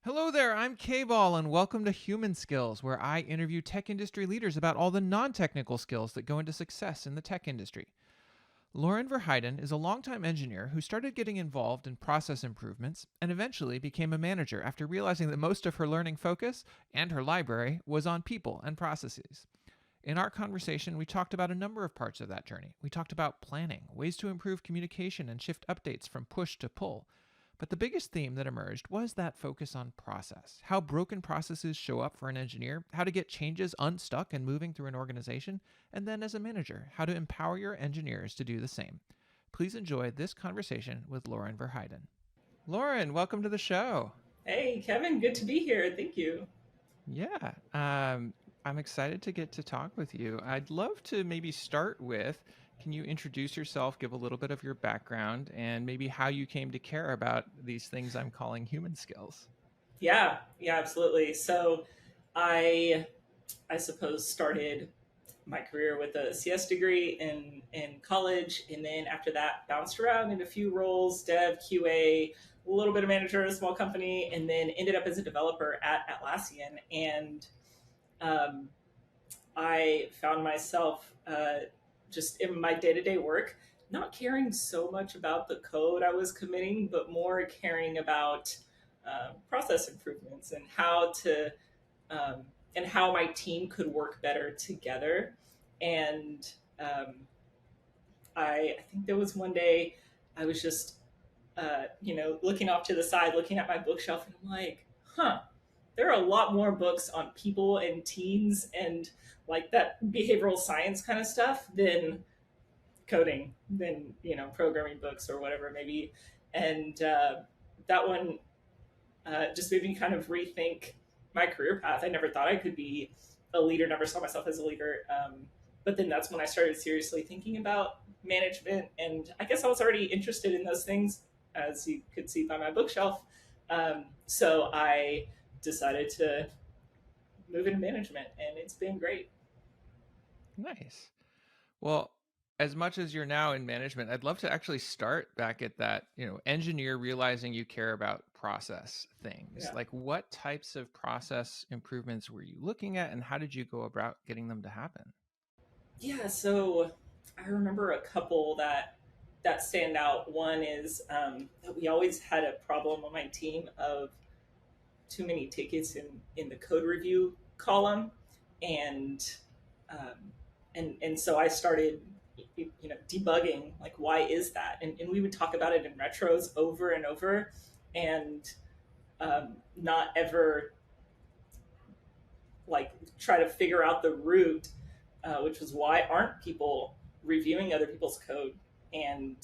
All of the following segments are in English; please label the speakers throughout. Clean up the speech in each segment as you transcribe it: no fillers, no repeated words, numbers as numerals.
Speaker 1: Hello there, I'm K-Ball, and welcome to Human Skills, where I interview tech industry leaders about all the non technical skills that go into success in the tech industry. Loren Verheyden is a longtime engineer who started getting involved in process improvements and eventually became a manager after realizing that most of her learning focus and her library was on people and processes. In our conversation, we talked about a number of parts of that journey. We talked about planning, ways to improve communication and shift updates from push to pull. But the biggest theme that emerged was that focus on process, how broken processes show up for an engineer, how to get changes unstuck and moving through an organization, and then as a manager, how to empower your engineers to do the same. Please enjoy this conversation with Loren Verheyden. Loren, welcome to the show.
Speaker 2: Hey, Kevin, good to be here. Thank you.
Speaker 1: Yeah, I'm excited to get to talk with you. I'd love to maybe start with, can you introduce yourself, give a little bit of your background, and maybe how you came to care about these things I'm calling human skills?
Speaker 2: Yeah, absolutely. So, I I suppose started my career with a CS degree in college, and then after that, bounced around in a few roles: dev, QA, a little bit of manager at a small company, and then ended up as a developer at Atlassian. And um, I found myself just in my day to day work, not caring so much about the code I was committing, but more caring about process improvements and um, how my team could work better together. And I think there was one day I was just looking off to the side, looking at my bookshelf, and I'm like, huh, there are a lot more books on people and teams and like that behavioral science kind of stuff than coding, than programming books or whatever maybe. And that one just made me kind of rethink my career path. I never thought I could be a leader, never saw myself as a leader. But then that's when I started seriously thinking about management. And I guess I was already interested in those things, as you could see by my bookshelf. So I decided to move into management, and it's been great.
Speaker 1: Nice. Well, as much as you're now in management, I'd love to actually start back at that, engineer realizing you care about process things.
Speaker 2: Yeah.
Speaker 1: Like what types of process improvements were you looking at and how did you go about getting them to happen?
Speaker 2: Yeah, so I remember a couple that stand out. One is that we always had a problem on my team of too many tickets in the code review column, and and so I started debugging like why is that, and we would talk about it in retros over and over, and not ever like try to figure out the root, which was why aren't people reviewing other people's code. And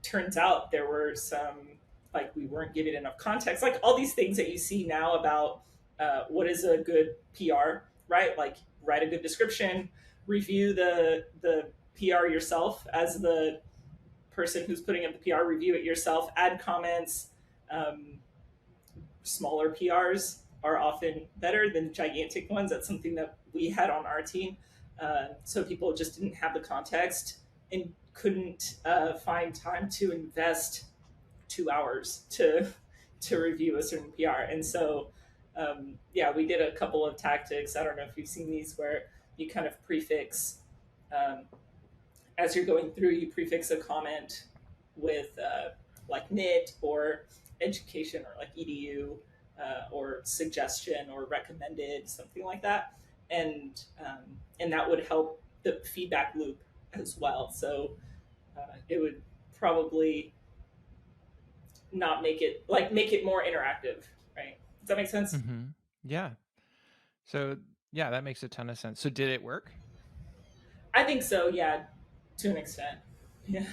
Speaker 2: turns out there were some, like, we weren't given enough context, like all these things that you see now about what is a good PR, right? Like write a good description, review the PR yourself as the person who's putting up the PR, review it yourself, add comments. Smaller PRs are often better than gigantic ones. That's something that we had on our team. So people just didn't have the context and couldn't find time to invest 2 hours to review a certain PR. And so, yeah, we did a couple of tactics. I don't know if you've seen these where you kind of prefix, um, as you're going through, you prefix a comment with like knit or education or like edu, or suggestion or recommended, something like that. And that would help the feedback loop as well. So it would probably not make it, like, make it more interactive, right? Does that make sense?
Speaker 1: Mm-hmm. Yeah. So, yeah, that makes a ton of sense. So, did it work?
Speaker 2: I think so, yeah, to an extent. Yeah.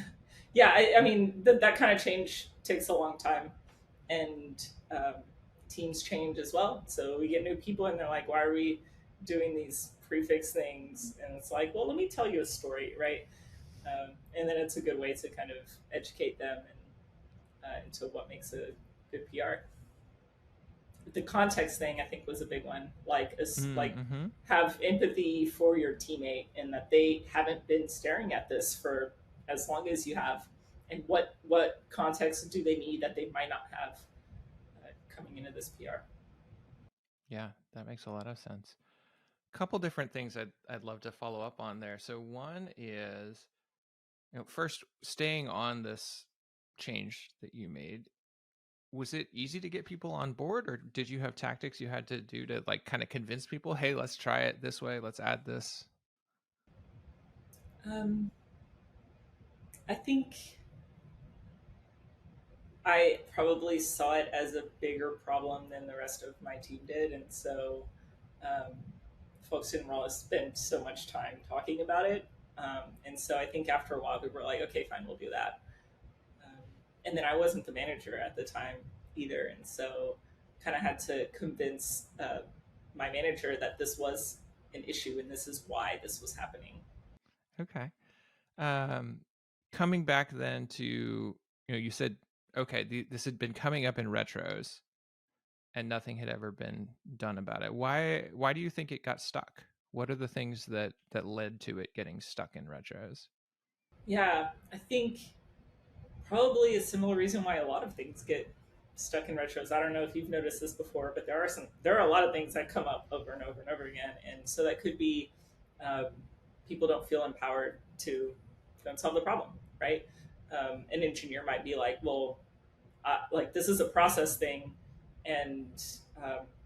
Speaker 2: Yeah, I mean, that kind of change takes a long time, and teams change as well. So we get new people, and they're like, "Why are we doing these prefix things?" And it's like, "Well, let me tell you a story, right?" And then it's a good way to kind of educate them into what makes a good PR. The context thing, I think, was a big one. Like
Speaker 1: Mm-hmm.
Speaker 2: have empathy for your teammate, and that they haven't been staring at this for as long as you have, and what context do they need that they might not have coming into of this PR.
Speaker 1: Yeah, that makes a lot of sense. Couple different things I'd love to follow up on there. So one is, first staying on this change that you made. Was it easy to get people on board, or did you have tactics you had to do to like kind of convince people, hey, let's try it this way, let's add this?
Speaker 2: Um, I think I probably saw it as a bigger problem than the rest of my team did, and so um, folks didn't really spend so much time talking about it. And so I think after a while, we were like, okay, fine, we'll do that. Um, and then I wasn't the manager at the time either, and so kind of had to convince my manager that this was an issue and this is why this was happening.
Speaker 1: Okay. Um, Coming back then to, you said, okay, this had been coming up in retros and nothing had ever been done about it. Why do you think it got stuck? What are the things that led to it getting stuck in retros?
Speaker 2: Yeah, I think probably a similar reason why a lot of things get stuck in retros. I don't know if you've noticed this before, but there are a lot of things that come up over and over and over again, and so that could be um, people don't feel empowered to go and solve the problem, right? An engineer might be like, well, like this is a process thing, and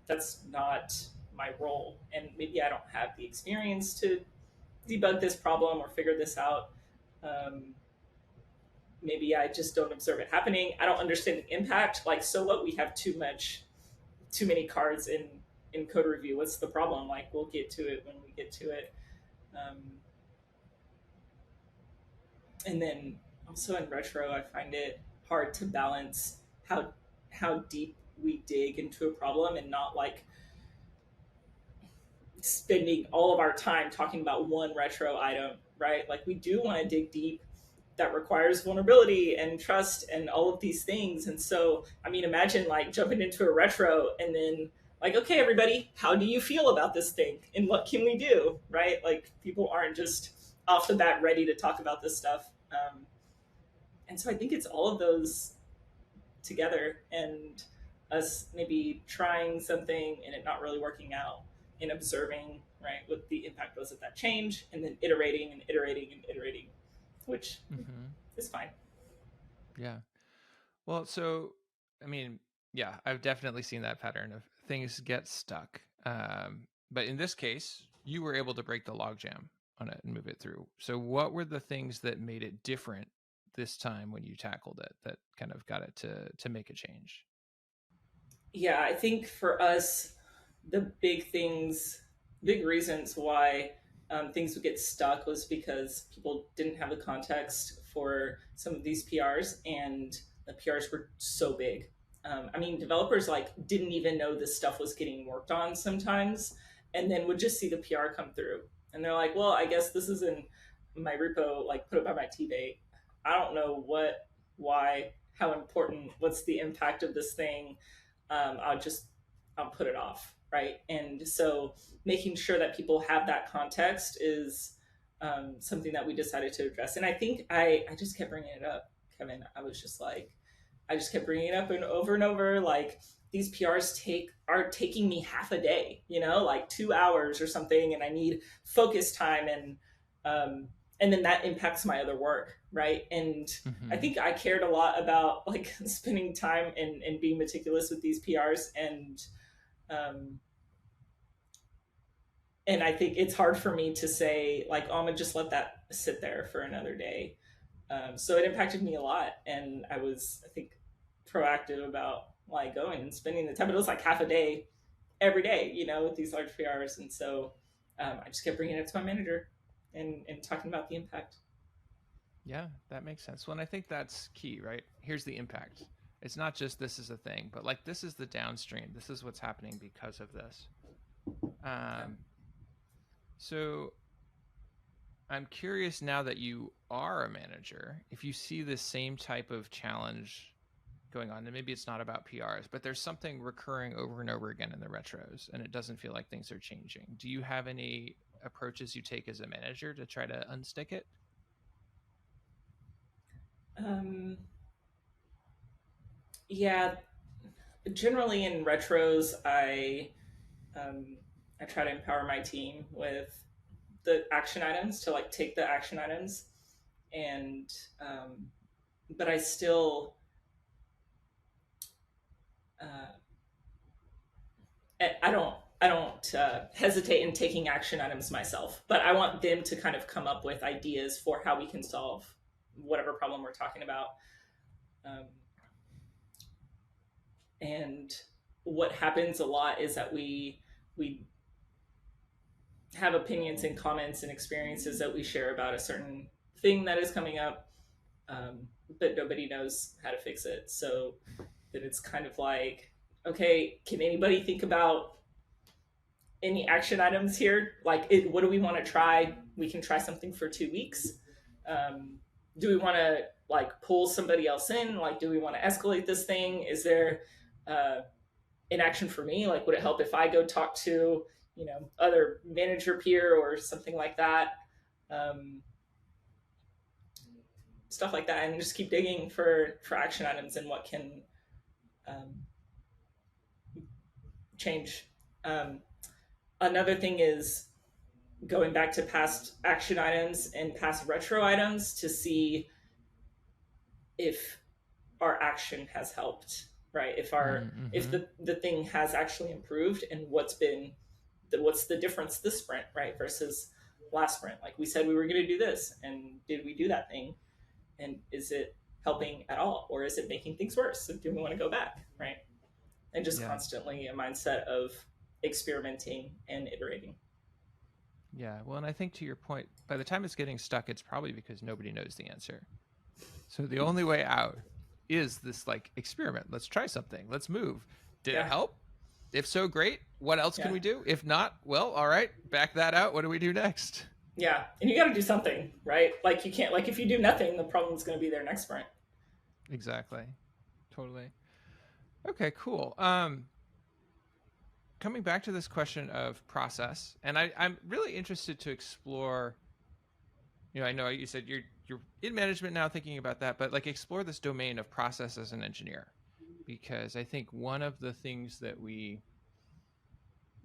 Speaker 2: that's not my role, and maybe I don't have the experience to debug this problem or figure this out. Um, Maybe I just don't observe it happening. I don't understand the impact. Like, so what? We have too many cards in code review. What's the problem? Like, we'll get to it when we get to it. Um, and then also in retro, I find it hard to balance how deep we dig into a problem and not like spending all of our time talking about one retro item, right? Like we do want to dig deep. That requires vulnerability and trust and all of these things. And so, I mean, imagine like jumping into a retro and then like, okay, everybody, how do you feel about this thing and what can we do, right? Like people aren't just off the bat ready to talk about this stuff. And so I think it's all of those together and us maybe trying something and it not really working out and observing, right, what the impact was of that change and then iterating and iterating and iterating, which
Speaker 1: Mm-hmm.
Speaker 2: is fine.
Speaker 1: Yeah. Well, so I mean, yeah, I've definitely seen that pattern of things get stuck. But in this case, you were able to break the logjam on it and move it through. So, what were the things that made it different this time when you tackled it that kind of got it to make a change?
Speaker 2: Yeah, I think for us, the big reasons why things would get stuck was because people didn't have the context for some of these PRs, and the PRs were so big. I mean, developers like didn't even know this stuff was getting worked on sometimes, and then would just see the PR come through, and they're like, "Well, I guess this is in my repo, like put it by my teammate. I don't know what, why, how important, what's the impact of this thing." I'll just I'll put it off, right? And so making sure that people have that context is something that we decided to address. And I think I just kept bringing it up, Kevin. I was just like, I just kept bringing it up and over. Like these PRs are taking me half a day, you know, like 2 hours or something, and I need focus time um, and then that impacts my other work, right? And I
Speaker 1: Mm-hmm.
Speaker 2: think I cared a lot about like spending time and being meticulous with these PRs um, and I think it's hard for me to say like, oh, I'm gonna just let that sit there for another day. So it impacted me a lot, and I was, I think, proactive about like going and spending the time. But it was like half a day every day, you know, with these large PRs, and so I just kept bringing it to my manager and talking about the impact.
Speaker 1: Yeah, that makes sense. Well, and I think that's key, right? Here's the impact. It's not just this is a thing, but like this is the downstream. This is what's happening because of this.
Speaker 2: Yeah.
Speaker 1: Um, so I'm curious now that you are a manager, if you see this same type of challenge going on, and maybe it's not about PRs, but there's something recurring over and over again in the retros, and it doesn't feel like things are changing. Do you have any approaches you take as a manager to try to unstick it?
Speaker 2: Um, yeah, Generally, in retros, um, I try to empower my team with the action items to like take the action items, and but I still uh, I don't hesitate in taking action items myself, but I want them to kind of come up with ideas for how we can solve whatever problem we're talking about. Um, and what happens a lot is that we have opinions and comments and experiences that we share about a certain thing that is coming up, but nobody knows how to fix it. So then it's kind of like, okay, can anybody think about any action items here? Like, what do we want to try? We can try something for 2 weeks. Um, do we want to like pull somebody else in? Like, do we want to escalate this thing? Is there uh, an action for me? Like, would it help if I go talk to other manager peer or something like that? Um, Stuff like that, and just keep digging for action items and what can um, change. Um, Another thing is going back to past action items and past retro items to see if our action has helped, right? If
Speaker 1: Mm-hmm.
Speaker 2: the thing has actually improved, and what's the difference this sprint, right, versus last sprint. Like we said we were going to do this, and did we do that thing, and is it helping at all, or is it making things worse? So do we want to go back, right? And just
Speaker 1: Yeah.
Speaker 2: constantly a mindset of experimenting and iterating.
Speaker 1: Yeah. Well, and I think to your point, by the time it's getting stuck, it's probably because nobody knows the answer. So the only way out is this like experiment. Let's try something. Let's move. Did it
Speaker 2: Yeah,
Speaker 1: help? If so, great. What else can
Speaker 2: yeah,
Speaker 1: we do? If not, well, all right, back that out. What do we do next?
Speaker 2: yeah. And you got to do something, right? Like you can't, like if you do nothing, the problem's going to be there next sprint.
Speaker 1: Exactly. Totally. Okay, cool. Coming back to this question of process, and I'm really interested to explore. I know you said you're in management now, thinking about that, but like explore this domain of process as an engineer, because I think one of the things that we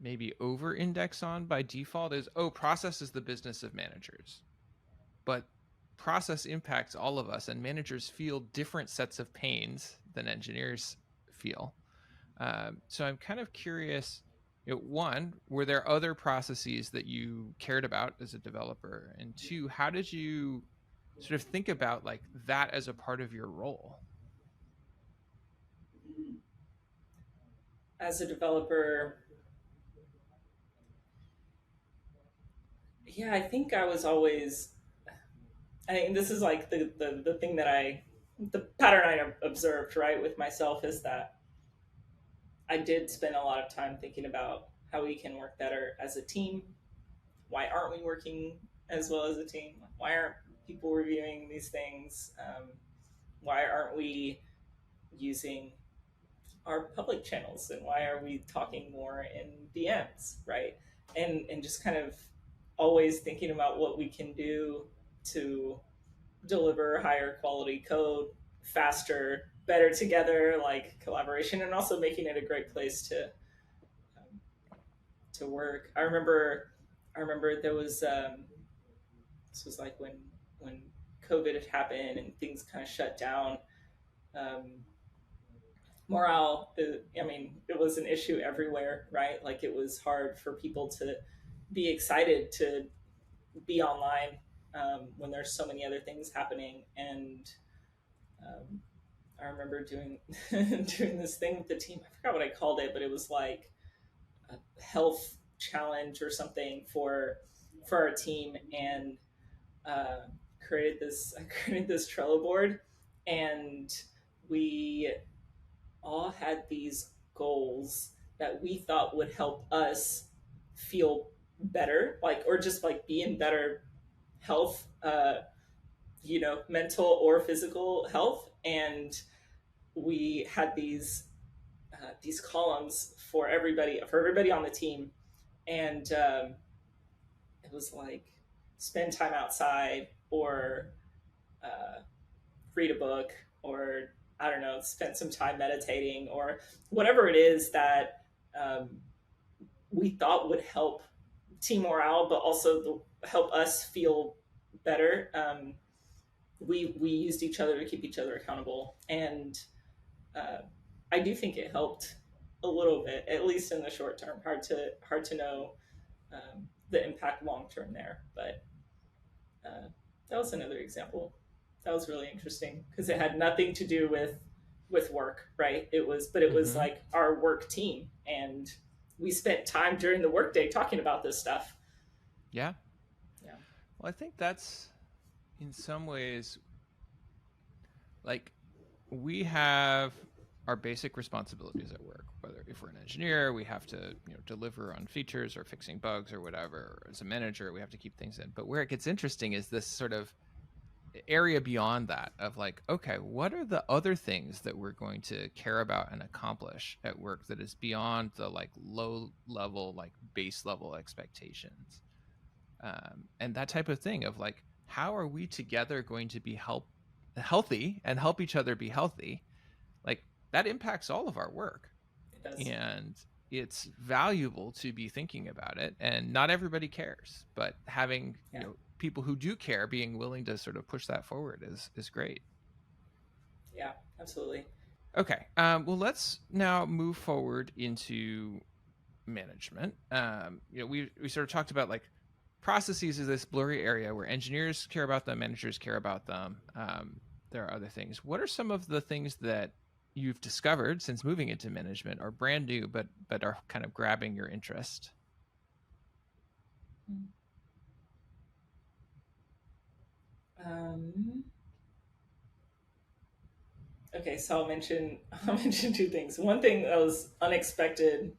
Speaker 1: maybe over index on by default is, oh, process is the business of managers, but process impacts all of us, and managers feel different sets of pains than engineers feel. So I'm kind of curious, one, were there other processes that you cared about as a developer? And two, how did you sort of think about like that as a part of your role?
Speaker 2: As a developer, yeah, I think I was always, I think this is like the thing that the pattern I observed, right, with myself is that I did spend a lot of time thinking about how we can work better as a team. Why aren't we working as well as a team? Why aren't people reviewing these things? Why aren't we using our public channels, and why are we talking more in DMs, right? And just kind of always thinking about what we can do to deliver higher quality code faster, better together, like collaboration, and also making it a great place um, to work. I remember there was this was like when COVID had happened and things kind of shut down. Um, Morale, I mean, it was an issue everywhere, right? Like it was hard for people to be excited to be online when there's so many other things happening. And um, I remember doing doing this thing with the team. I forgot what I called it, but it was like a health challenge or something for our team, and uh, I created this Trello board, and we all had these goals that we thought would help us feel better, like, or just like be in better health, mental or physical health. And we had these columns for everybody on the team, and it was like spend time outside, or uh, read a book, or I don't know, spent some time meditating or whatever it is that um, we thought would help team morale, but also help us feel better. We used each other to keep each other accountable, and uh, I do think it helped a little bit, at least in the short term. Hard to know the impact long term there, but that was another example. That was really interesting because it had nothing to do with work, right? It was
Speaker 1: Mm-hmm.
Speaker 2: like our work team, and we spent time during the workday talking about this stuff.
Speaker 1: Yeah.
Speaker 2: Yeah.
Speaker 1: Well, I think that's in some ways like we have our basic responsibilities at work. Whether if we're an engineer, we have to deliver on features or fixing bugs or whatever. Or as a manager, we have to keep things in. But where it gets interesting is this sort of area beyond that of like, okay, what are the other things that we're going to care about and accomplish at work that is beyond the like low level, like base level expectations, and that type of thing of like, how are we together going to be healthy and help each other be healthy? Like that impacts all of our work,
Speaker 2: It does.
Speaker 1: and it's valuable to be thinking about it. And not everybody cares, but having
Speaker 2: Yeah.
Speaker 1: people who do care being willing to sort of push that forward is great.
Speaker 2: Yeah. Absolutely.
Speaker 1: Okay, well, let's now move forward into management. We sort of talked about like processes is this blurry area where engineers care about them, managers care about them. There are other things. What are some of the things that you've discovered since moving into management, or brand new, but are kind of grabbing your interest?
Speaker 2: Um, okay, so I'll mention two things. One thing that was unexpected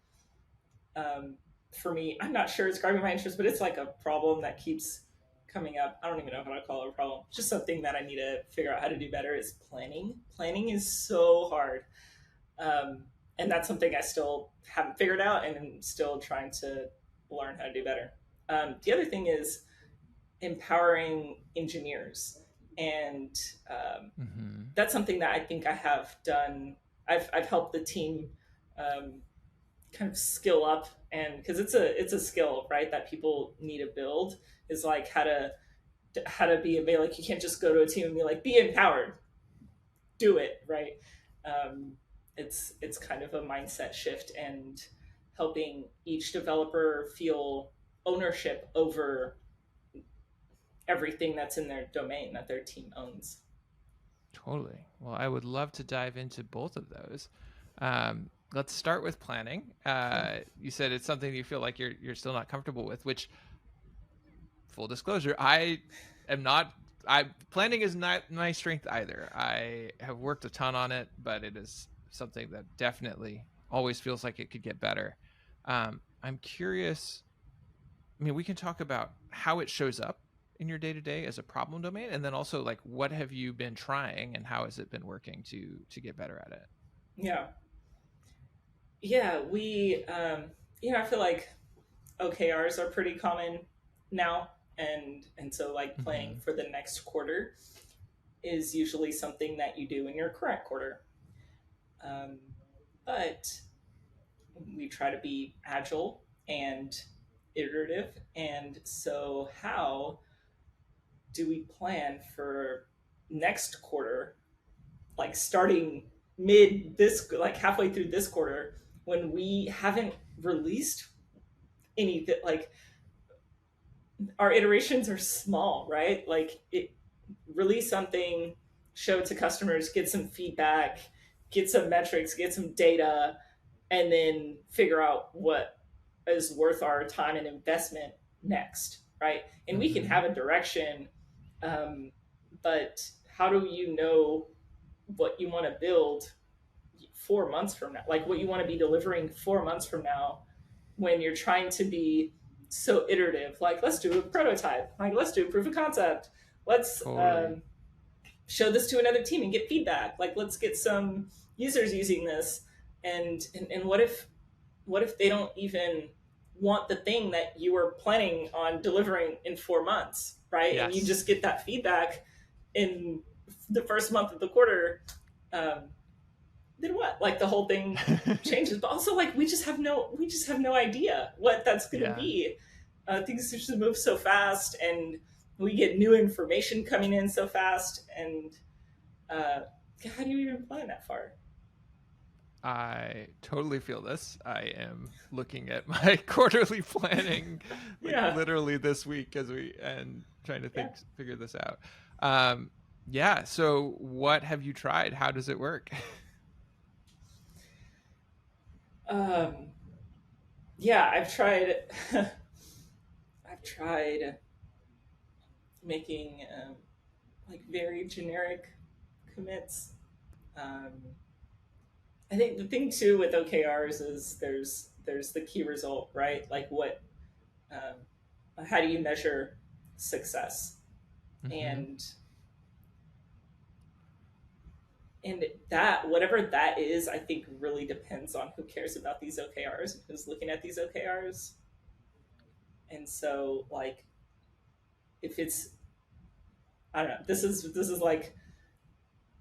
Speaker 2: um, for me. I'm not sure it's grabbing my interest, but it's like a problem that keeps coming up. I don't even know how to call it a problem. It's just something that I need to figure out how to do better. Is planning. Planning is so hard, um, and that's something I still haven't figured out, and I'm still trying to learn how to do better. The other thing is empowering engineers, and
Speaker 1: Mm-hmm.
Speaker 2: that's something that I think I have done. I've helped the team um, kind of skill up, and because it's a skill, right, that people need to build, is like how to be like you can't just go to a team and be like be empowered, do it right. um, it's kind of a mindset shift and helping each developer feel ownership over everything that's in their domain that their team owns.
Speaker 1: Totally. Well, I would love to dive into both of those. Let's start with planning. You said it's something you feel like you're still not comfortable with, which, full disclosure, I am not. I planning is not my strength either. I have worked a ton on it, but it is something that definitely always feels like it could get better. I'm curious. I mean, we can talk about how it shows up in your day to day as a problem domain, and then also like what have you been trying and how has it been working to get better at it?
Speaker 2: Yeah, yeah, we I feel like OKRs are pretty common now, and so like
Speaker 1: Mm-hmm.
Speaker 2: planning for the next quarter is usually something that you do in your current quarter. um, but we try to be agile and iterative, and so how do we plan for next quarter, like starting mid this, like halfway through this quarter, when we haven't released any, like our iterations are small, right? Like it, release something, show it to customers, get some feedback, get some metrics, get some data, and then figure out what is worth our time and investment next, right? And we can
Speaker 1: Mm-hmm.
Speaker 2: have a direction, um, but how do you know what you want to build 4 months from now? Like what you want to be delivering 4 months from now, when you're trying to be so iterative. Like let's do a prototype. Like let's do a proof of concept. Let's
Speaker 1: Totally.
Speaker 2: show this to another team and get feedback. Like let's get some users using this. And what if they don't even want the thing that you were planning on delivering in 4 months, right? And you
Speaker 1: Yes.
Speaker 2: just get that feedback in the first month of the quarter. um, then what? Like the whole thing changes. But also, like we just have no idea what that's going to
Speaker 1: Yeah.
Speaker 2: be. Things just move so fast, and we get new information coming in so fast. And uh, how do you even plan that far?
Speaker 1: I totally feel this. I am looking at my quarterly planning like
Speaker 2: Yeah,
Speaker 1: literally this week as we and trying to
Speaker 2: yeah.
Speaker 1: figure this out. Um yeah, so what have you tried? How does it work?
Speaker 2: Um, yeah, I've tried. I've tried making like very generic commits. Um, I think the thing too with OKRs is there's the key result, right? Like what, how do you measure success?
Speaker 1: Mhm.
Speaker 2: And that whatever that is, I think really depends on who cares about these OKRs and who's looking at these OKRs. And so like if it's I don't know, this is like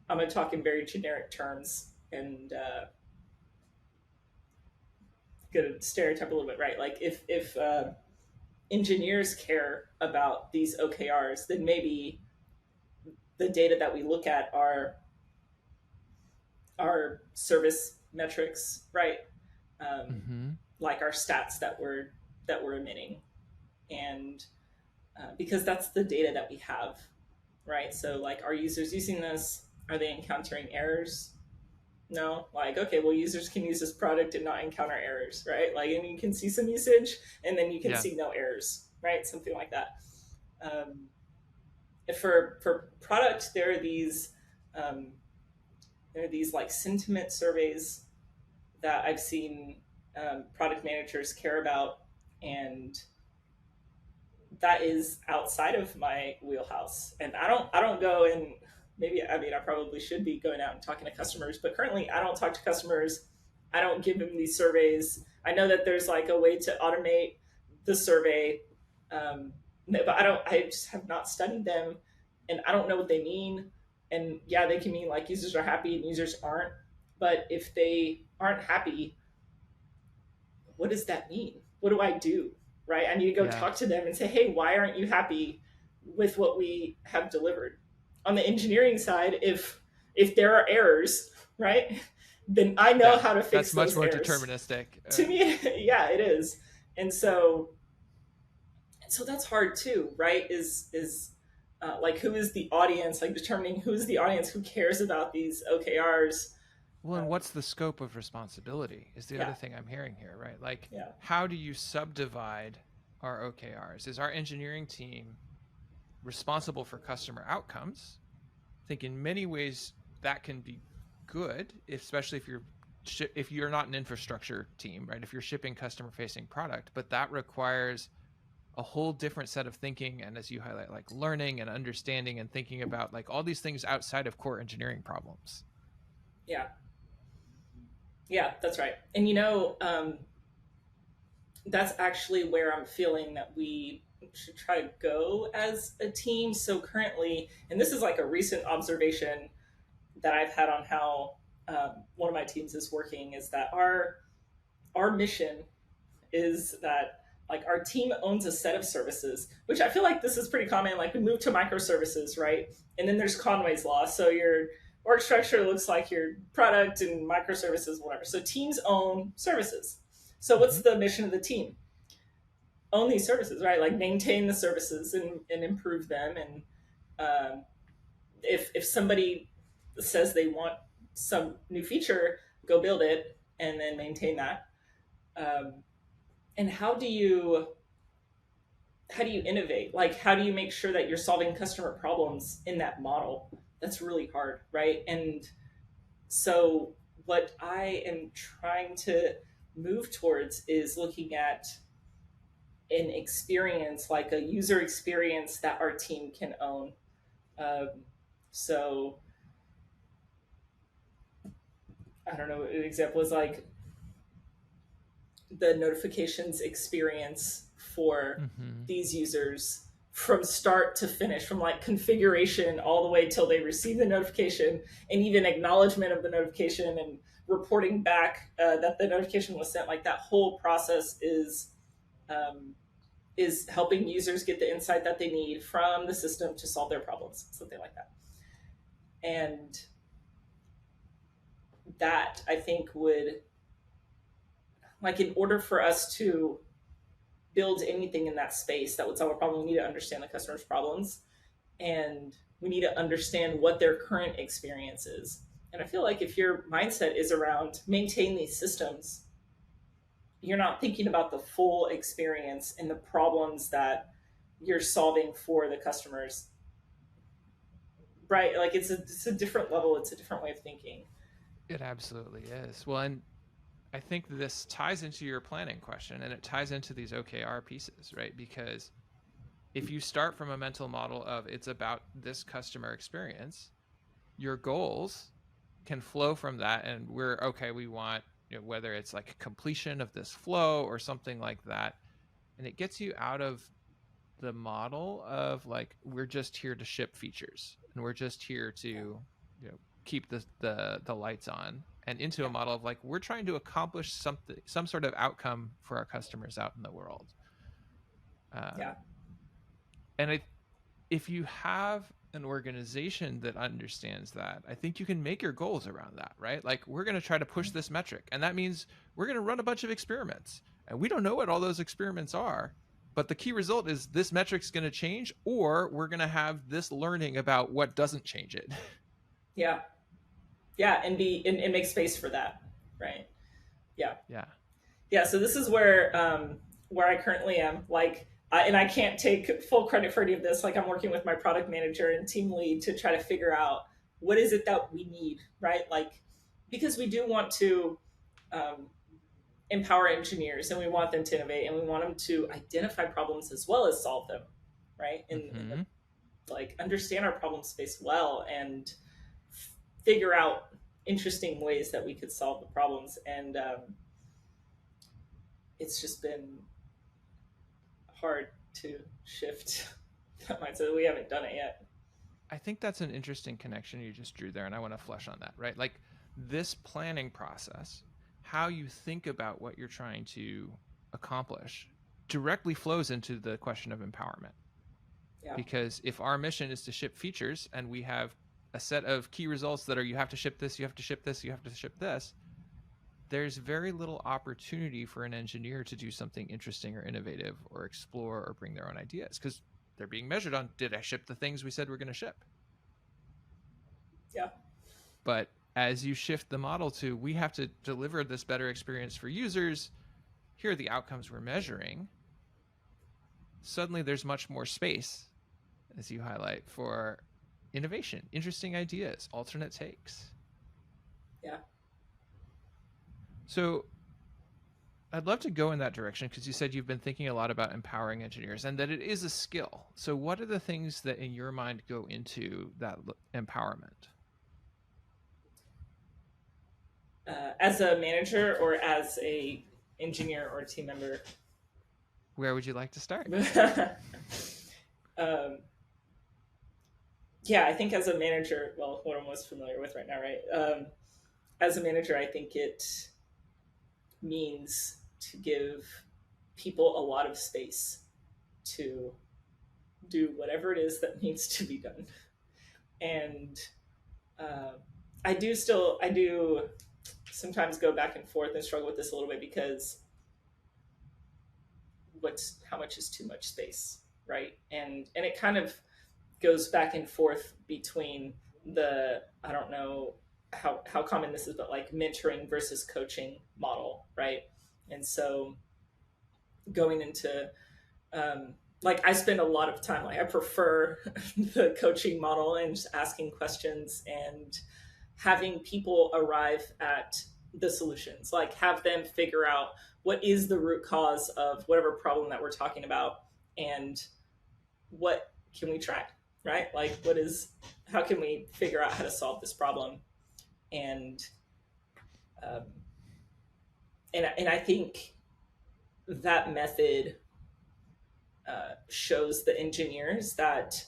Speaker 2: I'm gonna talk in very generic terms and gonna stereotype a little bit, right? Like if engineers care about these OKRs, then maybe the data that we look at are service metrics, right? Um,
Speaker 1: Mhm.
Speaker 2: like our stats that we're emitting, and because that's the data that we have, right? So like, are users using this? Are they encountering errors? No, like okay, well, users can use this product and not encounter errors, right? Like, and you can see some usage, and then you can
Speaker 1: Yeah.
Speaker 2: see no errors, right? Something like that. Um, for product, um, there are these like sentiment surveys that I've seen product managers care about, and that is outside of my wheelhouse. And I don't go and maybe I mean I probably should be going out and talking to customers, but currently I don't talk to customers. I don't give them these surveys. I know that there's like a way to automate the survey, but I don't. I just have not studied them, and I don't know what they mean. And yeah, they can mean like users are happy and users aren't. But if they aren't happy, what does that mean? What do I do? Right? I need to go
Speaker 1: Yeah.
Speaker 2: talk to them and say, hey, why aren't you happy with what we have delivered? On the engineering side, if there are errors, right, then I know
Speaker 1: Yeah.
Speaker 2: how to
Speaker 1: That's
Speaker 2: fix
Speaker 1: much
Speaker 2: those
Speaker 1: more
Speaker 2: errors.
Speaker 1: deterministic.
Speaker 2: To me, yeah, it is. And so that's hard too, right? Is like who is the audience? Like determining who's the audience who cares about these OKRs.
Speaker 1: Well, and
Speaker 2: Um,
Speaker 1: what's the scope of responsibility is the
Speaker 2: yeah,
Speaker 1: other thing I'm hearing here, right? Like,
Speaker 2: yeah,
Speaker 1: how do you subdivide our OKRs? Is our engineering team responsible for customer outcomes? I think in many ways that can be good, especially if you're not an infrastructure team, right? If you're shipping customer facing product, but that requires a whole different set of thinking and as you highlight like learning and understanding and thinking about like all these things outside of core engineering problems.
Speaker 2: yeah, yeah. That's right. And that's actually where I'm feeling that we should try to go as a team. So currently, and this is like a recent observation that I've had on how one of my teams is working, is that our mission is that like our team owns a set of services, which I feel like this is pretty common. Like we move to microservices, right? And then there's Conway's law. So your org structure looks like your product and microservices, whatever. So teams own services. So what's
Speaker 1: Mm-hmm.
Speaker 2: the mission of the team? Own these services, right? Like maintain the services and improve them. And if somebody says they want some new feature, go build it and then maintain that. Um, and how do you innovate? Like how do you make sure that you're solving customer problems in that model? That's really hard, right? And so what I am trying to move towards is looking at an experience, like a user experience that our team can own. Um, so I don't know. An example is like the notifications experience for
Speaker 1: Mm-hmm.
Speaker 2: these users from start to finish, from like configuration all the way till they receive the notification, and even acknowledgement of the notification and reporting back that the notification was sent. Like that whole process um, is helping users get the insight that they need from the system to solve their problems, something like that. And that I think would, like, in order for us to build anything in that space that would solve a problem, we need to understand the customer's problems, and we need to understand what their current experience is. And I feel like if your mindset is around maintain these systems, you're not thinking about the full experience and the problems that you're solving for the customers, right? Like it's a different level, it's a different way of thinking.
Speaker 1: It absolutely is. Well, and I think this ties into your planning question, and it ties into these OKR pieces, right? Because if you start from a mental model of it's about this customer experience, your goals can flow from that. And we're okay, we want, whether it's like completion of this flow or something like that. And it gets you out of the model of like, we're just here to ship features and we're just here to, keep the lights on, and into a model of like, we're trying to accomplish something, some sort of outcome for our customers out in the world.
Speaker 2: Yeah.
Speaker 1: And if you have an organization that understands that, I think you can make your goals around that, right? Like, we're going to try to push this metric, and that means we're going to run a bunch of experiments, and we don't know what all those experiments are, but the key result is this metric's going to change, or we're going to have this learning about what doesn't change it.
Speaker 2: Yeah. Yeah. And make space for that. Right. Yeah.
Speaker 1: Yeah.
Speaker 2: Yeah. So this is where I currently am. Like, and I can't take full credit for any of this. Like, I'm working with my product manager and team lead to try to figure out what is it that we need, right? Like, because we do want to um, empower engineers, and we want them to innovate, and we want them to identify problems as well as solve them, right? And like understand our problem space well, and figure out interesting ways that we could solve the problems. And it's just been hard to shift that mindset. We haven't done it yet.
Speaker 1: I think that's an interesting connection you just drew there, and I want to flesh on that, right? Like, this planning process, how you think about what you're trying to accomplish, directly flows into the question of empowerment.
Speaker 2: Yeah.
Speaker 1: Because if our mission is to ship features, and we have a set of key results that are, you have to ship this, you have to ship this, you have to ship this, there's very little opportunity for an engineer to do something interesting or innovative or explore or bring their own ideas, because they're being measured on, did I ship the things we said we're going to ship?
Speaker 2: Yeah.
Speaker 1: But as you shift the model to, we have to deliver this better experience for users, here are the outcomes we're measuring, suddenly there's much more space, as you highlight, for innovation, interesting ideas, alternate takes.
Speaker 2: Yeah.
Speaker 1: So I'd love to go in that direction, because you said you've been thinking a lot about empowering engineers and that it is a skill. So what are the things that in your mind go into that empowerment?
Speaker 2: As a manager or as a engineer or team member?
Speaker 1: Where would you like to start?
Speaker 2: Yeah, I think as a manager, well, what I'm most familiar with right now, right? As a manager, I think it means to give people a lot of space to do whatever it is that needs to be done. And I do sometimes go back and forth and struggle with this a little bit, because how much is too much space, right? And it kind of goes back and forth between I don't know how common this is, but like mentoring versus coaching model, right? And so going into like, I spend a lot of time, like, I prefer the coaching model and just asking questions and having people arrive at the solutions, like have them figure out what is the root cause of whatever problem that we're talking about, and what can we try, right? Like, how can we figure out how to solve this problem? And and I think that method shows the engineers that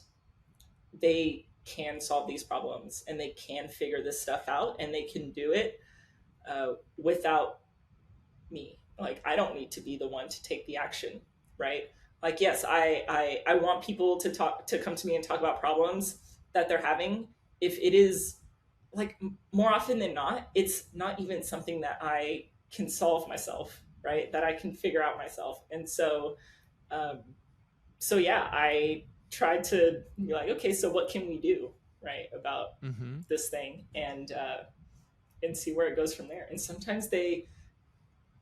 Speaker 2: they can solve these problems and they can figure this stuff out and they can do it without me. Like, I don't need to be the one to take the action, right? Like, yes, I want people to come to me and talk about problems that they're having. If it is, like, more often than not, it's not even something that I can solve myself, right? That I can figure out myself. And so, um, so yeah, I tried to be like, okay, so what can we do, right, about
Speaker 1: Mm-hmm.
Speaker 2: this thing, and see where it goes from there. And sometimes they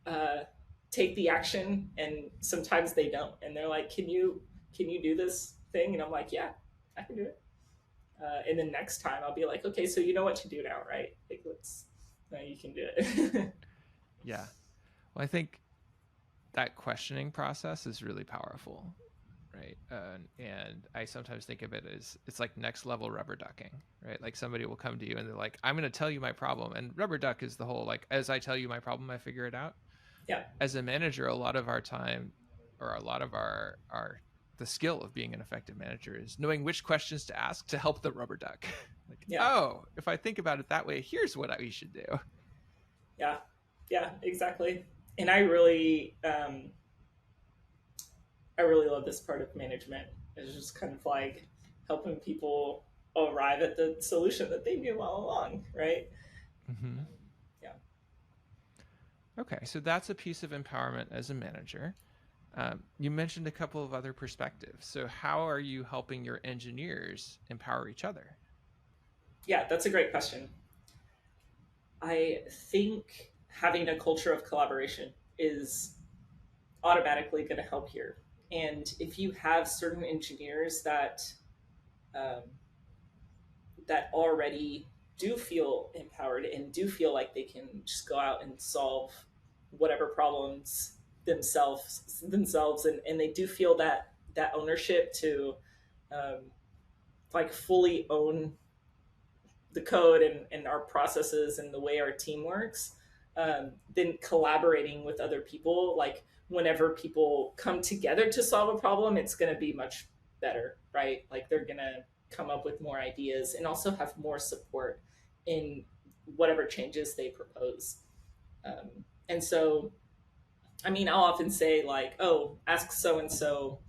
Speaker 2: uh, take the action, and sometimes they don't. And they're like, can you do this thing? And I'm like, yeah, I can do it. And then next time I'll be like, okay, so you know what to do now, right? Like, let's, you can do it.
Speaker 1: Yeah. Well, I think that questioning process is really powerful, right? And I sometimes think of it as it's like next level rubber ducking, right? Like somebody will come to you and they're like, I'm going to tell you my problem. And rubber duck is the whole, like, as I tell you my problem, I figure it out.
Speaker 2: Yeah,
Speaker 1: As a manager, a lot of our time, or a lot of the skill of being an effective manager is knowing which questions to ask to help the rubber duck. Like,
Speaker 2: yeah,
Speaker 1: oh, if I think about it that way, here's what we should do.
Speaker 2: yeah, yeah, exactly. And I really love this part of management. It's just kind of like helping people arrive at the solution that they knew all along, right?
Speaker 1: Mm-hmm.
Speaker 2: Yeah.
Speaker 1: Okay, so that's a piece of empowerment as a manager. You mentioned a couple of other perspectives. So, how are you helping your engineers empower each other?
Speaker 2: Yeah, that's a great question. I think having a culture of collaboration is automatically going to help here. And if you have certain engineers um, that already do feel empowered and do feel like they can just go out and solve whatever problems themselves, and they do feel that ownership to um, like fully own the code and our processes and the way our team works, then collaborating with other people, like whenever people come together to solve a problem, it's going to be much better, right? Like, they're going to come up with more ideas and also have more support in whatever changes they propose. And so, I mean, I'll often say, like, oh, ask so and so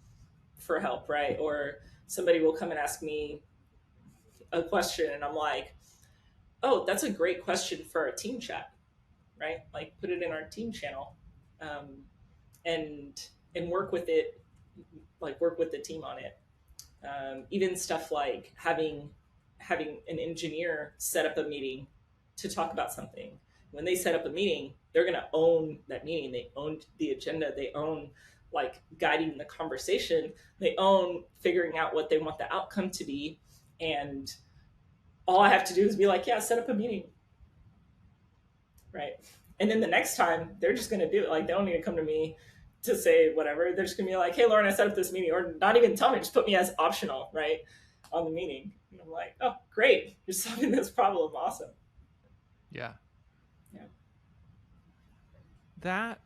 Speaker 2: for help, right? Or somebody will come and ask me a question, and I'm like, oh, that's a great question for our team chat, right? Like, put it in our team channel, um, and work with it, like work with the team on it. Even stuff like having an engineer set up a meeting to talk about something. When they set up a meeting, they're going to own that meeting. They own the agenda. They own, like, guiding the conversation. They own figuring out what they want the outcome to be. And all I have to do is be like, yeah, set up a meeting, right? And then the next time, they're just going to do it. Like, they don't need to come to me to say whatever. They're just going to be like, hey, Lauren, I set up this meeting. Or not even tell me, just put me as optional, right, on the meeting. And I'm like, oh, great. You're solving this problem. Awesome.
Speaker 1: Yeah.
Speaker 2: Yeah.
Speaker 1: That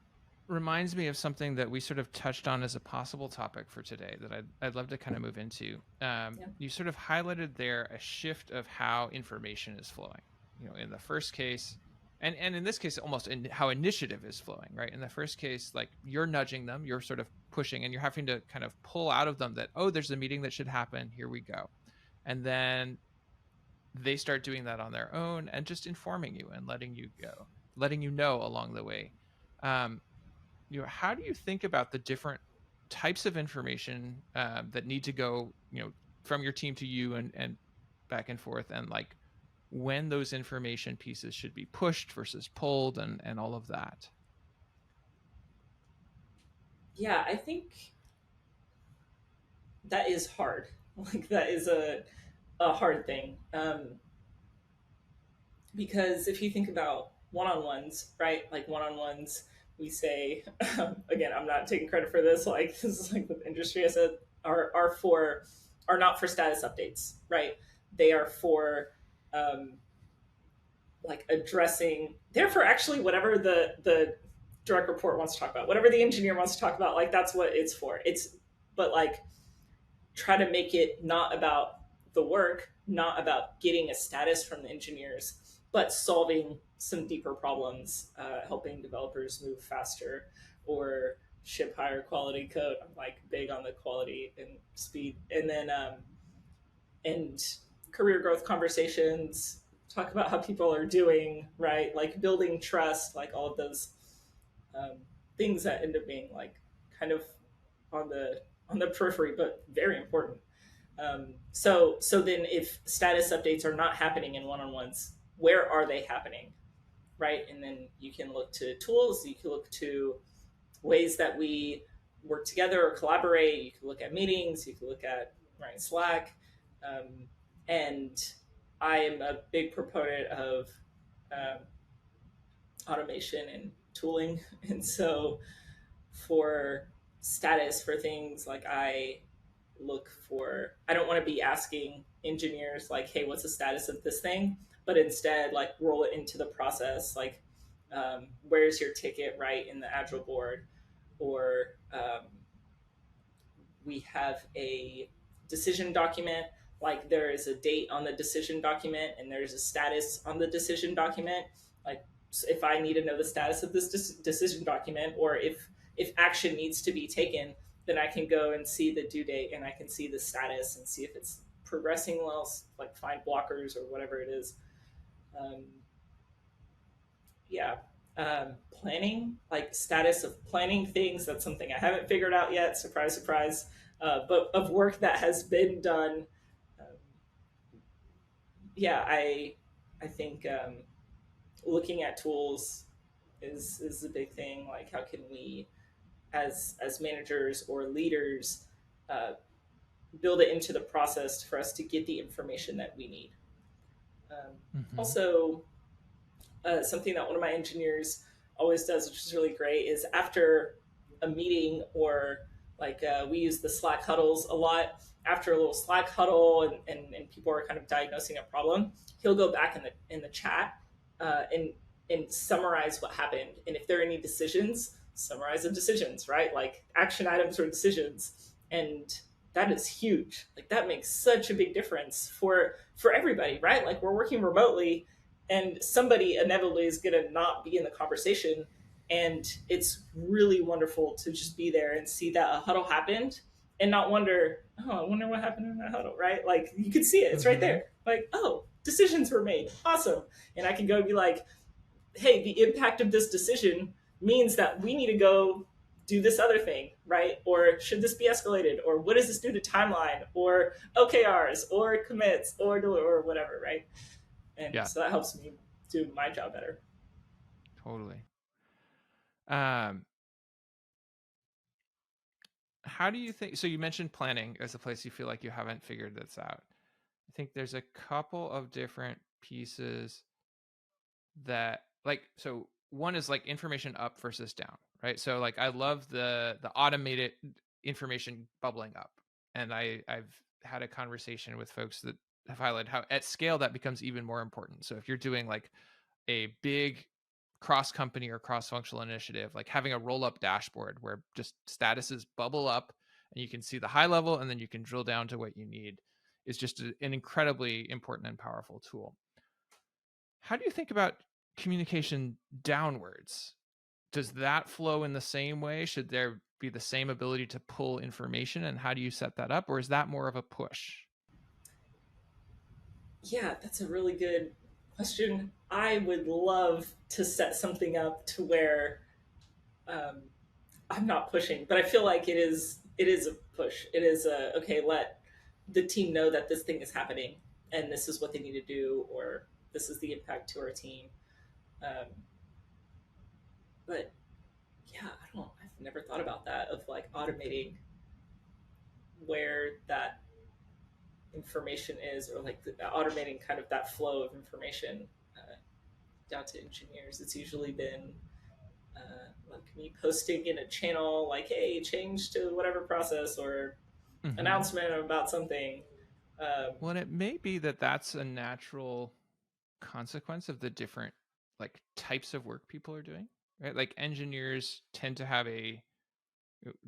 Speaker 1: reminds me of something that we sort of touched on as a possible topic for today that I'd love to kind of move into.
Speaker 2: Yeah.
Speaker 1: You sort of highlighted there a shift of how information is flowing. In the first case, and in this case, almost in how initiative is flowing, right? In the first case, like, you're nudging them, you're sort of pushing, and you're having to kind of pull out of them that, oh, there's a meeting that should happen, here we go. And then they start doing that on their own and just informing you and letting you know along the way. Um, how do you think about the different types of information that need to go, from your team to you and back and forth, and like when those information pieces should be pushed versus pulled and all of that?
Speaker 2: Yeah, I think that is hard. Like, that is a hard thing. Because if you think about one-on-ones, right? Like, one-on-ones, we say, again, I'm not taking credit for this. Like, this is like with industry. I said are not for status updates, right? They are for um, like addressing. They're for actually whatever the direct report wants to talk about, whatever the engineer wants to talk about. Like, that's what it's for. but like try to make it not about the work, not about getting a status from the engineers, but solving some deeper problems, helping developers move faster or ship higher quality code. I'm like big on the quality and speed, and then and career growth conversations. Talk about how people are doing, right? Like building trust, like all of those um, things that end up being like kind of on the periphery, but very important. So then if status updates are not happening in one-on-ones, where are they happening, right? And then you can look to tools, you can look to ways that we work together or collaborate. You can look at meetings, you can look at right Slack, and I am a big proponent of um, automation and tooling, and so for status for things like I don't want to be asking engineers like, hey, what's the status of this thing, but instead like roll it into the process, like where's your ticket right in the agile board, or we have a decision document, like there is a date on the decision document and there's a status on the decision document. Like if I need to know the status of this decision document, or if action needs to be taken, then I can go and see the due date and I can see the status and see if it's progressing well, like find blockers or whatever it is. um, yeah. Planning, like status of planning things, that's something I haven't figured out yet, surprise surprise, but of work that has been done. um, yeah, I think looking at tools is a big thing. Like how can we as managers or leaders uh, build it into the process for us to get the information that we need.
Speaker 1: Mm-hmm.
Speaker 2: Also, something that one of my engineers always does, which is really great, is after a meeting, or like we use the Slack huddles a lot. After a little Slack huddle, and people are kind of diagnosing a problem, he'll go back in the chat and summarize what happened. And if there are any decisions, summarize the decisions, right? Like action items or decisions. And that is huge. Like that makes such a big difference for everybody, right? Like we're working remotely, and somebody inevitably is going to not be in the conversation, and it's really wonderful to just be there and see that a huddle happened and not wonder, oh, I wonder what happened in that huddle, right? Like you can see it, it's right
Speaker 1: Mm-hmm.
Speaker 2: there. Like, oh, decisions were made, awesome. And I can go be like, hey, the impact of this decision means that we need to go do this other thing, right? Or should this be escalated? Or what does this do to timeline? Or OKRs? Or commits? Or whatever, right? And
Speaker 1: Yeah,
Speaker 2: so that helps me do my job better.
Speaker 1: totally. Um, how do you think? So you mentioned planning as a place you feel like you haven't figured this out. I think there's a couple of different pieces that, like, so one is like information up versus down, right? So like I love the automated information bubbling up, and I've had a conversation with folks that have highlighted how at scale that becomes even more important. So if you're doing like a big cross company or cross functional initiative, like having a roll up dashboard where just statuses bubble up and you can see the high level and then you can drill down to what you need, is just an incredibly important and powerful tool. How do you think about communication downwards? Does that flow in the same way? Should there be the same ability to pull information, and how do you set that up, or is that more of a push?
Speaker 2: Yeah, that's a really good question. I would love to set something up to where um, I'm not pushing, but I feel like it is a push. It is a okay. Let the team know that this thing is happening and this is what they need to do, or this is the impact to our team. Um, but yeah, I don't. I've never thought about that, of like automating where that information is, or like automating kind of that flow of information down to engineers. It's usually been like me posting in a channel, like, hey, change to whatever process, or
Speaker 1: Mm-hmm.
Speaker 2: announcement about something.
Speaker 1: Well, and it may be that that's a natural consequence of the different like types of work people are doing, right? Like engineers tend to have a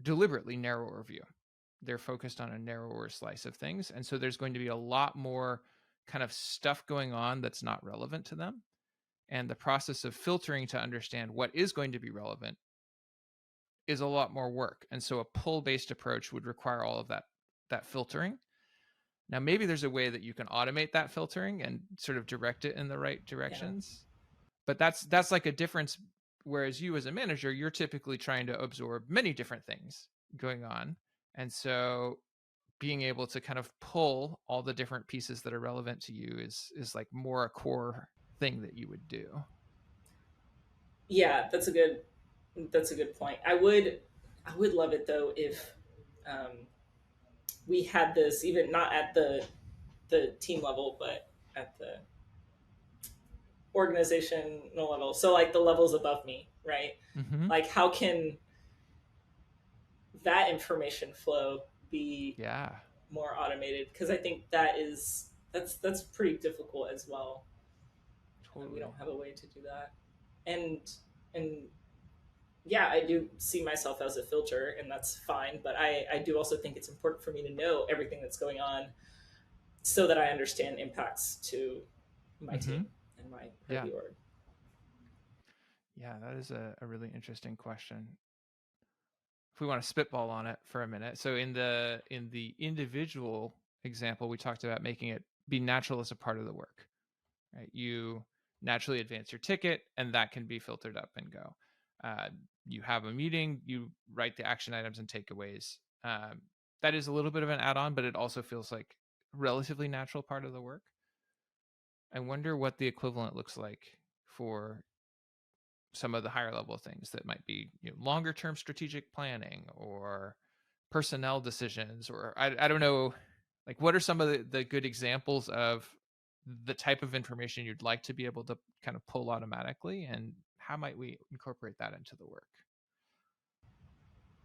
Speaker 1: deliberately narrower view, they're focused on a narrower slice of things. And so there's going to be a lot more kind of stuff going on that's not relevant to them. And the process of filtering to understand what is going to be relevant is a lot more work. And so a pull-based approach would require all of that filtering. Now, maybe there's a way that you can automate that filtering and sort of direct it in the right
Speaker 2: Yeah.
Speaker 1: directions. But that's like a difference. Whereas you as a manager, you're typically trying to absorb many different things going on. And so being able to kind of pull all the different pieces that are relevant to you is like more a core thing that you would do.
Speaker 2: Yeah, that's a good point. I would love it though if um, we had this even not at the team level, but at the organizational level. So like the levels above me, right?
Speaker 1: Mm-hmm.
Speaker 2: Like how can that information flow be
Speaker 1: Yeah,
Speaker 2: more automated? Because I think that's pretty difficult as well. We
Speaker 1: totally.
Speaker 2: don't have a way to do that, and and yeah, I do see myself as a filter, and that's fine. But I do also think it's important for me to know everything that's going on so that I understand impacts to my
Speaker 1: Mm-hmm.
Speaker 2: team and my part of
Speaker 1: Yeah.
Speaker 2: the org.
Speaker 1: Yeah, that is a really interesting question. If we want to spitball on it for a minute. So in the individual example, we talked about making it be natural as a part of the work. Right? You naturally advance your ticket, and that can be filtered up and go. You have a meeting, you write the action items and takeaways. That is a little bit of an add-on, but it also feels like a relatively natural part of the work. I wonder what the equivalent looks like for some of the higher level things that might be longer term strategic planning or personnel decisions, or I don't know, like what are some of the good examples of the type of information you'd like to be able to kind of pull automatically, and how might we incorporate that into the work?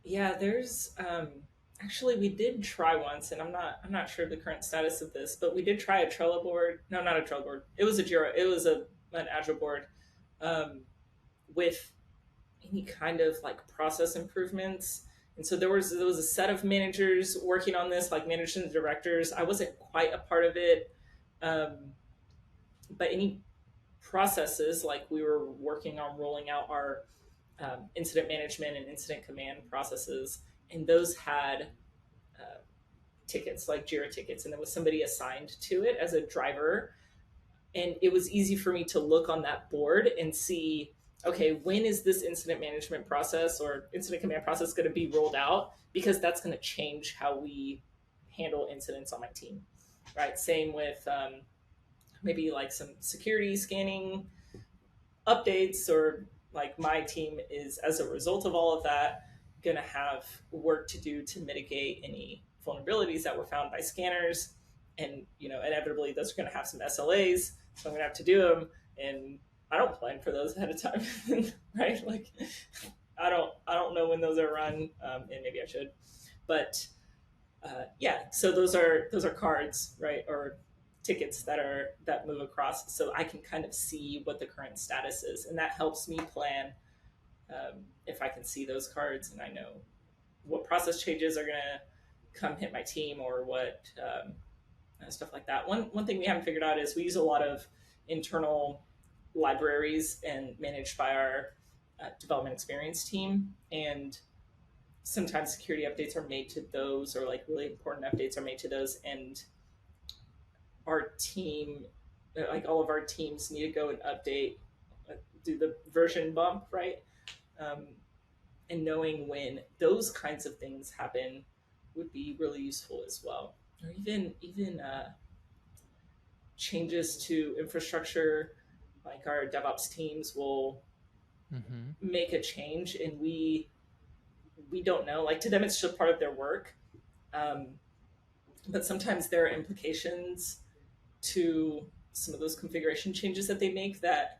Speaker 2: Yeah, there's actually we did try once, and I'm not sure the current status of this, but we did try a Trello board. No, not a Trello board. It was a Jira. It was an Agile board um, with any kind of like process improvements. And so there was a set of managers working on this, like managers and directors. I wasn't quite a part of it, um, but any processes, like we were working on rolling out our incident management and incident command processes, and those had uh, tickets, like Jira tickets, and there was somebody assigned to it as a driver. And it was easy for me to look on that board and see, okay, when is this incident management process or incident command process going to be rolled out? Because that's going to change how we handle incidents on my team, right? Same with maybe like some security scanning updates, or like my team is, as a result of all of that, going to have work to do to mitigate any vulnerabilities that were found by scanners. And inevitably those are going to have some SLAs, so I'm going to have to do them. And I don't plan for those ahead of time. Right? Like I don't know when those are run, and maybe I should. But yeah, so those are cards, right, or tickets that move across, so I can kind of see what the current status is, and that helps me plan. If I can see those cards and I know what process changes are going to come hit my team, or what stuff like that. One thing we haven't figured out is we use a lot of internal libraries and managed by our development experience team, and sometimes security updates are made to those, or like really important updates are made to those, and our team, like all of our teams, need to go and update, do the version bump, right? Um, and knowing when those kinds of things happen would be really useful as well. Or even changes to infrastructure, like our DevOps teams will
Speaker 1: Mm-hmm.
Speaker 2: make a change, and we don't know. Like to them, it's just part of their work. Um, but sometimes there are implications to some of those configuration changes that they make that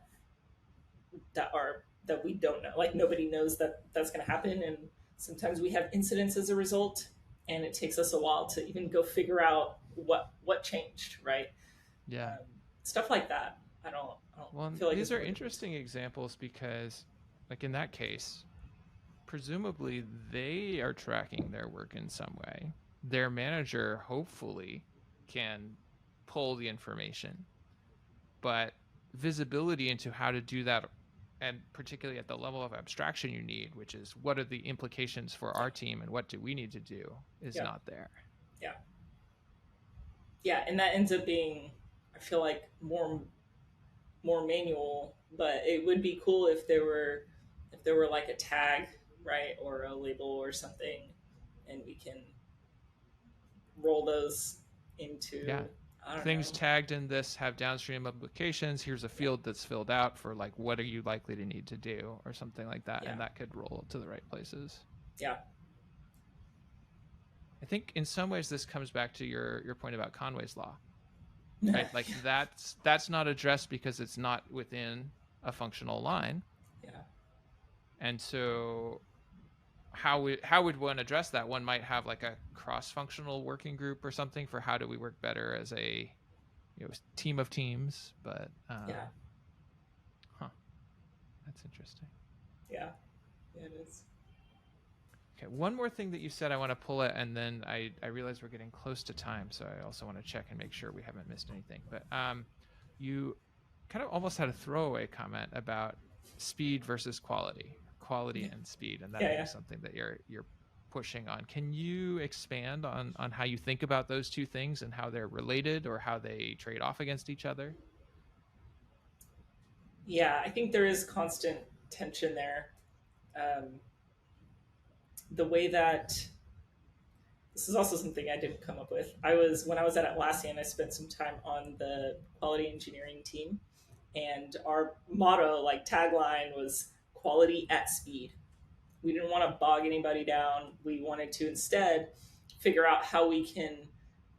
Speaker 2: we don't know. Like nobody knows that that's going to happen, and sometimes we have incidents as a result, and it takes us a while to even go figure out what changed, right?
Speaker 1: Yeah.
Speaker 2: Um, Stuff like that. I don't
Speaker 1: Well,
Speaker 2: feel like
Speaker 1: these
Speaker 2: it's
Speaker 1: are
Speaker 2: more difficult.
Speaker 1: interesting examples because, like in that case, presumably they are tracking their work in some way. their manager hopefully can pull the information, but visibility into how to do that, and particularly at the level of abstraction you need, which is what are the implications for
Speaker 2: Yeah.
Speaker 1: our team and what do we need to do, is
Speaker 2: Yeah.
Speaker 1: not there.
Speaker 2: Yeah. Yeah. And that ends up being, I feel like, more manual, but it would be cool if there were like a tag, right, or a label or something, and we can roll those
Speaker 1: Yeah,
Speaker 2: into, I don't
Speaker 1: things
Speaker 2: know.
Speaker 1: tagged in this have downstream implications. Here's a
Speaker 2: Yeah.
Speaker 1: field that's filled out for like what are you likely to need to do or something like that,
Speaker 2: Yeah.
Speaker 1: and that could roll to the right places.
Speaker 2: Yeah.
Speaker 1: I think in some ways this comes back to your point about Conway's law,
Speaker 2: Yeah.
Speaker 1: right? Like that's not addressed because it's not within a functional line.
Speaker 2: Yeah.
Speaker 1: And so how would one address that? One might have like a cross-functional working group or something for how do we work better as a team of teams, but
Speaker 2: Yeah.
Speaker 1: huh, that's interesting.
Speaker 2: Yeah. Yeah, it is.
Speaker 1: Okay, one more thing that you said I want to pull it, and then I realize we're getting close to time, so I also want to check and make sure we haven't missed anything. But you kind of almost had a throwaway comment about speed versus quality
Speaker 2: Yeah.
Speaker 1: and speed, and that
Speaker 2: Yeah.
Speaker 1: being
Speaker 2: Yeah.
Speaker 1: something that you're pushing on. Can you expand on how you think about those two things and how they're related or how they trade off against each other?
Speaker 2: Yeah. I think there is constant tension there. Um, the way that this is also something I didn't come up with. When I was at Atlassian, I spent some time on the quality engineering team, and our motto, like tagline, was quality at speed. We didn't want to bog anybody down. We wanted to instead figure out how we can,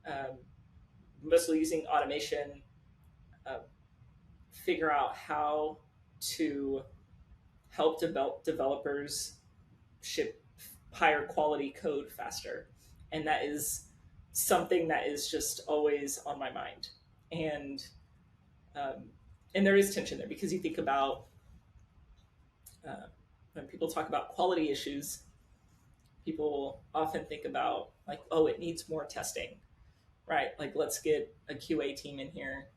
Speaker 2: um, mostly using automation, uh, figure out how to help developers ship higher quality code faster. And that is something that is just always on my mind. And um, and there is tension there because you think about when people talk about quality issues, people often think about like, oh, it needs more testing, right? Like let's get a QA team in here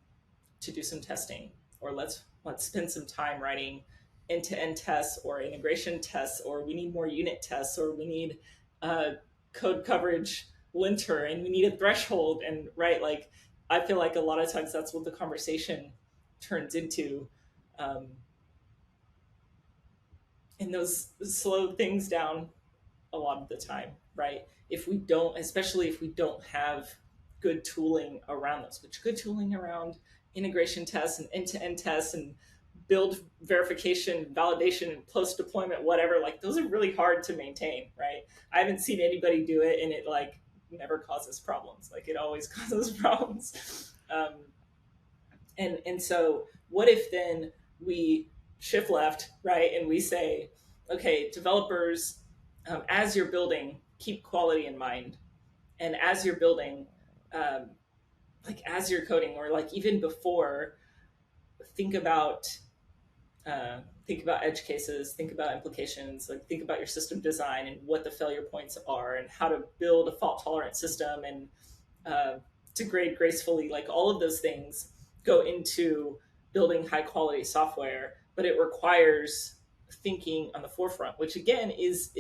Speaker 2: to do some testing, or let's spend some time writing end-to-end tests or integration tests, or we need more unit tests, or we need code coverage linter, and we need a threshold, and right, like I feel like a lot of times that's what the conversation turns into, um, and those slow things down a lot of the time, right? If we don't, especially if we don't have good tooling around those, which good tooling around integration tests and end-to-end tests and build verification, validation, and post deployment, whatever, like those are really hard to maintain, right? I haven't seen anybody do it and it like never causes problems. Like it always causes problems. And so what if then we shift left, right? And we say, okay, developers, as you're building, keep quality in mind. And as you're building, um, like as you're coding, or like even before, think about think about edge cases, think about implications, like think about your system design and what the failure points are, and how to build a fault tolerant system, and degrade gracefully. Like all of those things go into building high quality software, but it requires thinking on the forefront, which again is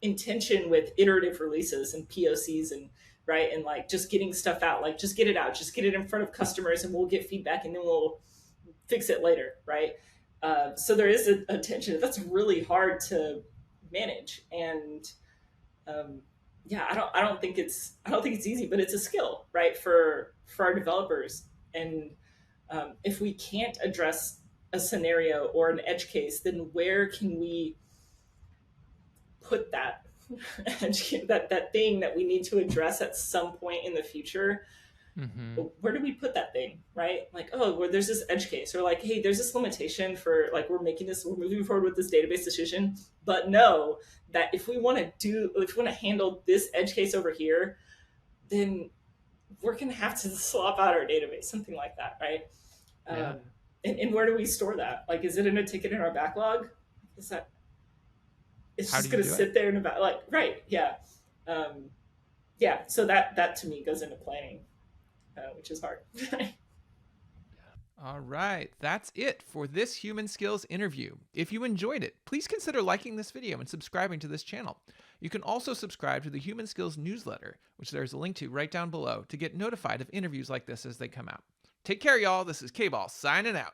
Speaker 2: in tension with iterative releases and POCs, and right, and like just getting stuff out, like just get it out, just get it in front of customers, and we'll get feedback, and then we'll fix it later, right? So there is a tension that's really hard to manage, and um, yeah, I don't think it's easy, but it's a skill, right, for our developers. And if we can't address a scenario or an edge case, then where can we put that that thing that we need to address at some point in the future?
Speaker 1: Mm-hmm.
Speaker 2: Where do we put that thing, right? Like, oh, well, there's this edge case, or like, hey, there's this limitation for like we're moving forward with this database decision, but know that if we want to handle this edge case over here, then we're gonna have to swap out our database, something like that, right?
Speaker 1: Yeah.
Speaker 2: And where do we store that? Like, is it in a ticket in our backlog? Is that it's
Speaker 1: How do
Speaker 2: just
Speaker 1: you
Speaker 2: gonna
Speaker 1: do it?
Speaker 2: sit there in about like, right? Yeah. Um, yeah, so that to me goes into planning, which is hard.
Speaker 1: All right, that's it for this Human Skills interview. If you enjoyed it, please consider liking this video and subscribing to this channel. You can also subscribe to the Human Skills newsletter, which there's a link to right down below, to get notified of interviews like this as they come out. Take care, y'all. This is K-Ball signing out.